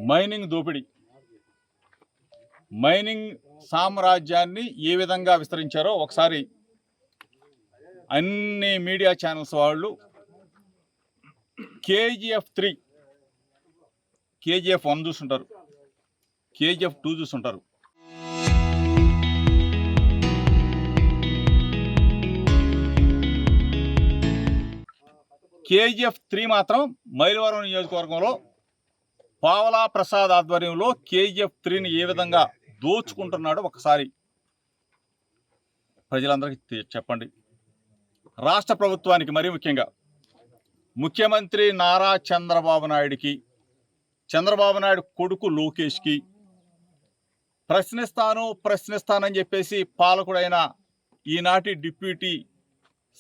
Mining దోపిడీ, mining సామ్రాజ్యాన్ని ఏ విధంగా విస్తరించారో ఒకసారి అన్ని మీడియా ఛానల్స్ వాళ్ళు KGF3, KGF1 చూస్తుంటారు, KGF2 చూస్తుంటారు. KGF3 మాత్రం మైలవరం నియోజకవర్గంలో పావలా ప్రసాద్ ఆధ్వర్యంలో KGF3ని ఏ విధంగా దోచుకుంటున్నాడో ఒకసారి ప్రజలందరికీ చెప్పండి. రాష్ట్ర ప్రభుత్వానికి మరీ ముఖ్యంగా ముఖ్యమంత్రి నారా చంద్రబాబు నాయుడికి, చంద్రబాబు నాయుడు కొడుకు లోకేష్కి ప్రశ్నిస్తానని చెప్పేసి పాలకుడైన ఈనాటి డిప్యూటీ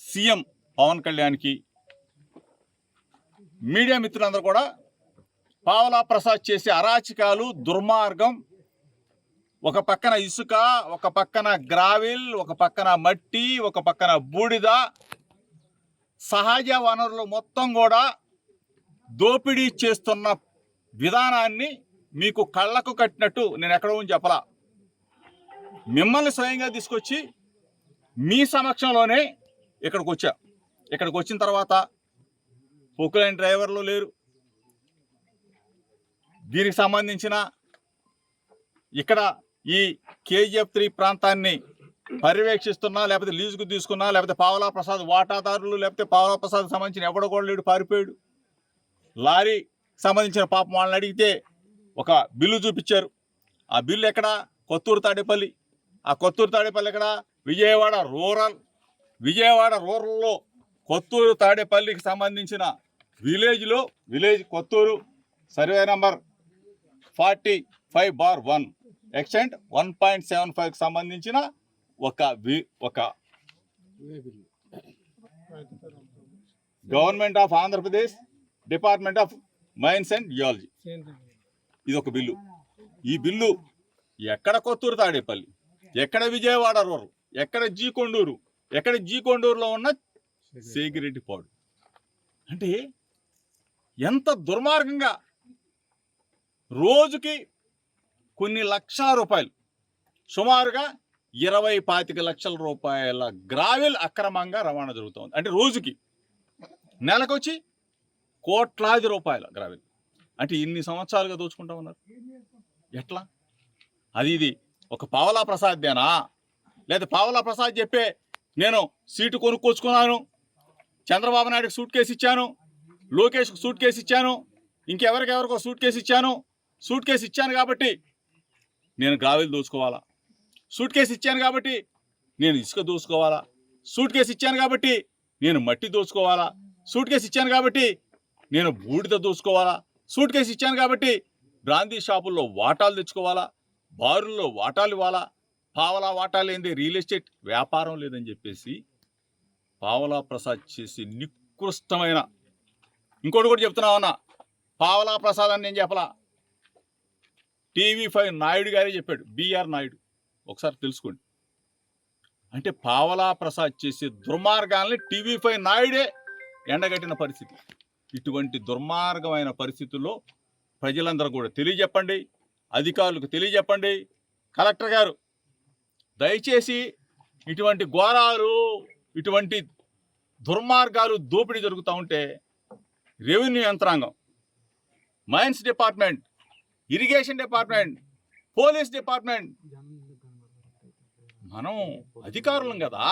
సీఎం పవన్ కళ్యాణ్కి, మీడియా మిత్రులందరూ కూడా పావలా ప్రసాద్ చేసే అరాచకాలు, దుర్మార్గం, ఒక పక్కన ఇసుక, ఒక పక్కన గ్రావిల్, ఒక పక్కన మట్టి, ఒక పక్కన బూడిద, సహజ వనరులు మొత్తం కూడా దోపిడీ చేస్తున్న విధానాన్ని మీకు కళ్ళకు కట్టినట్టు నేను ఎక్కడో చెప్పలా. మిమ్మల్ని స్వయంగా తీసుకొచ్చి మీ సమక్షంలోనే ఇక్కడికి వచ్చా. ఇక్కడికి వచ్చిన తర్వాత పొక్కులైన డ్రైవర్లు లేరు. దీనికి సంబంధించిన ఇక్కడ ఈ KGF3 ప్రాంతాన్ని పర్యవేక్షిస్తున్నా, లేకపోతే లీజుకు తీసుకున్నా, లేకపోతే పావలా ప్రసాద్ వాటాదారులు, లేకపోతే పావలా ప్రసాద్ సంబంధించిన ఎవడో కూడా లేడు, పారిపోయాడు. లారీ సంబంధించిన పాపం వాళ్ళని అడిగితే ఒక బిల్లు చూపించారు. ఆ బిల్లు ఎక్కడ? కొత్తూరు తాడేపల్లి. ఆ కొత్తూరు తాడేపల్లి ఎక్కడ? విజయవాడ రూరల్లో కొత్తూరు తాడేపల్లికి సంబంధించిన village Kothuru survey number 45/1 extent 1.75కి సంబంధించిన ఒక government of Andhra Pradesh department of mines and geology, ఇది ఒక బిల్లు. ఈ బిల్లు ఎక్కడ కొత్తూరు తాడేపల్లి, ఎక్కడ విజయవాడ రూరల్, ఎక్కడ జీకొండూరులో ఉన్న సేగిరెడ్డిపాడు. అంటే ఎంత దుర్మార్గంగా రోజుకి కొన్ని లక్షల రూపాయలు, సుమారుగా 20-25 లక్షల రూపాయల గ్రావెల్ అక్రమంగా రవాణా జరుగుతుంది. అంటే రోజుకి, నెలకొచ్చి కోట్లాది రూపాయల గ్రావెల్. అంటే ఇన్ని సంవత్సరాలుగా దోచుకుంటా ఉన్నారు. ఎట్లా? ఇది ఒక పావలా ప్రసాద్దేనా? లేదా పావలా ప్రసాద్ చెప్పే నేను సీటు కొనుక్కొచ్చుకున్నాను, చంద్రబాబు నాయుడుకి సూట్ కేసు ఇచ్చాను, లోకేష్కి సూట్ కేసు ఇచ్చాను, ఇంకెవరికెవరికో సూట్ కేసు ఇచ్చాను కాబట్టి నేను గ్రావెల్ దోచుకోవాలా, సూట్ కేసు ఇచ్చాను కాబట్టి నేను ఇసుక దోచుకోవాలా, సూట్ కేసు ఇచ్చాను కాబట్టి నేను మట్టి దోచుకోవాలా, సూట్ కేసు ఇచ్చాను కాబట్టి నేను బూడిద దోచుకోవాలా, సూట్ కేసు ఇచ్చాను కాబట్టి బ్రాందీ షాపుల్లో వాటాలు తెచ్చుకోవాలా, బారుల్లో వాటాలు ఇవ్వాలా, పావలా వాటాలు ఏంది, రియల్ ఎస్టేట్ వ్యాపారం లేదని చెప్పేసి పావలా ప్రసాద్ చేసి నికృష్టమైన, ఇంకోటి కూడా చెప్తున్నామన్నా, పావలా ప్రసాద్ అని నేను చెప్పలా, TV5 నాయుడు గారే చెప్పాడు, బిఆర్ నాయుడు, ఒకసారి తెలుసుకోండి. అంటే పావలా ప్రసాద్ చేసే దుర్మార్గాల్ని TV5 నాయుడే ఎండగట్టిన పరిస్థితి. ఇటువంటి దుర్మార్గమైన పరిస్థితుల్లో ప్రజలందరూ కూడా తెలియజెప్పండి, అధికారులకు తెలియజెప్పండి. కలెక్టర్ గారు దయచేసి ఇటువంటి ఘోరాలు, ఇటువంటి దుర్మార్గాలు, దోపిడీ జరుగుతూ ఉంటే రెవెన్యూ యంత్రాంగం, mines department, irrigation department, police department, మనం అధికారులం కదా,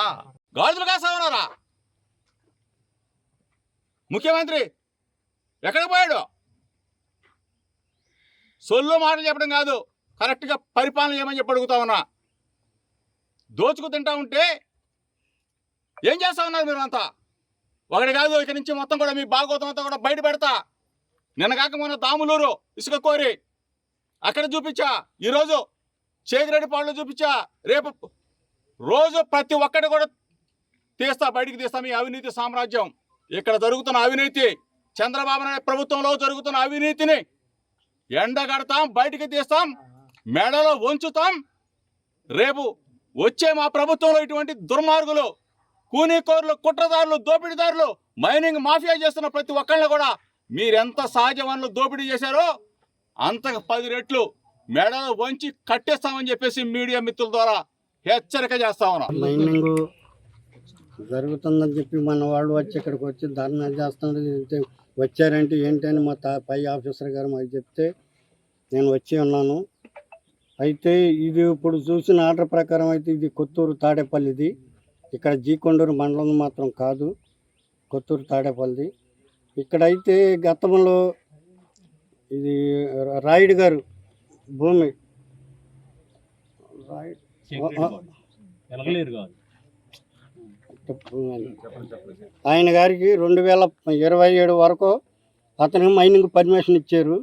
గాజులు కాసా ఉన్నారా? ముఖ్యమంత్రి ఎక్కడికి పోయాడు? సొల్లు మాటలు చెప్పడం కాదు, కరెక్ట్గా పరిపాలన చేయమని చెప్పి అడుగుతా ఉన్నా. దోచుకు తింటా ఉంటే ఏం చేస్తా ఉన్నారు మీరు అంతా? ఒకటి కాదు, ఇక్కడి నుంచి మొత్తం కూడా మీ భాగవతం అంతా కూడా బయట పెడతా. నిన్న కాక మొన్న దాములూరు ఇసుక కోరి అక్కడ చూపించా, ఈరోజు చేగిరెడ్డిపాడులో చూపించా, రేపు రోజు ప్రతి ఒక్కటి కూడా బయటికి తీస్తా మీ అవినీతి సామ్రాజ్యం. ఇక్కడ జరుగుతున్న అవినీతి, చంద్రబాబు నాయుడు ప్రభుత్వంలో జరుగుతున్న అవినీతిని ఎండగడతాం, బయటికి తీస్తాం, మెడలో వంచుతాం. రేపు వచ్చే మా ప్రభుత్వంలో ఇటువంటి దుర్మార్గులు, కూనీకోరులు, కుట్రదారులు, దోపిడీదారులు, మైనింగ్ మాఫియా చేస్తున్న ప్రతి ఒక్కళ్ళని కూడా మీరెంత సహజ వనరులు దోపిడీ చేశారో అంతకు 10 రెట్లు మెడలు వంచి కట్టేస్తామని చెప్పేసి మీడియా మిత్రుల ద్వారా హెచ్చరిక చేస్తా ఉన్నాం. మైనింగ్ జరుగుతుందని చెప్పి మన వాళ్ళు వచ్చి ఇక్కడికి వచ్చి ధర్నా చేస్తున్నారు. వచ్చారంటే ఏంటని మా పై ఆఫీసర్ గారు మాకు చెప్తే నేను వచ్చి ఉన్నాను. అయితే ఇది ఇప్పుడు చూసిన ఆర్డర్ ప్రకారం అయితే ఇది కొత్తూరు తాడేపల్లిది. ఇక్కడ జీకొండూరు మండలం మాత్రం కాదు, కొత్తూరు తాడేపల్లిది. ఇక్కడైతే గతంలో ఇది రాయుడు గారు భూమి ఆయన గారికి 2027 వరకు అతనికి మైనింగ్ పర్మిషన్ ఇచ్చారు.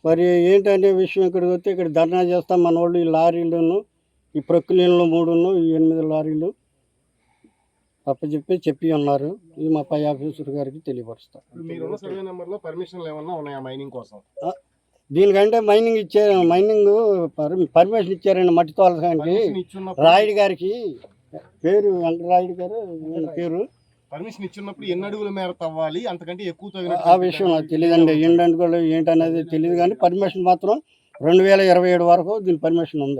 మరి ఏంటంటే విషయం ఇక్కడికి వస్తే ఇక్కడ ధర్నా చేస్తాం మన వాళ్ళు. ఈ లారీలను, ఈ ప్రొక్లీన్లు 3, ఈ 8 లారీలు చెప్పి ఉన్నారు. ఇది మా పై ఆఫీసర్ గారికి తెలియపరుస్తాం. దీనికంటే మైనింగ్ పర్మిషన్ ఇచ్చారండి మట్టి తోలడానికి. రాయుడు గారికి పేరు వెంకటరాయుడు గారు పేరు. పర్మిషన్ ఇచ్చినప్పుడు ఎన్ని అడుగుల మేర తవ్వాలి, అంతకంటే ఎక్కువ ఆ విషయం నాకు తెలియదండి. ఏంటనేది తెలియదు, కానీ పర్మిషన్ మాత్రం 2027 వరకు దీని పర్మిషన్ ఉంది.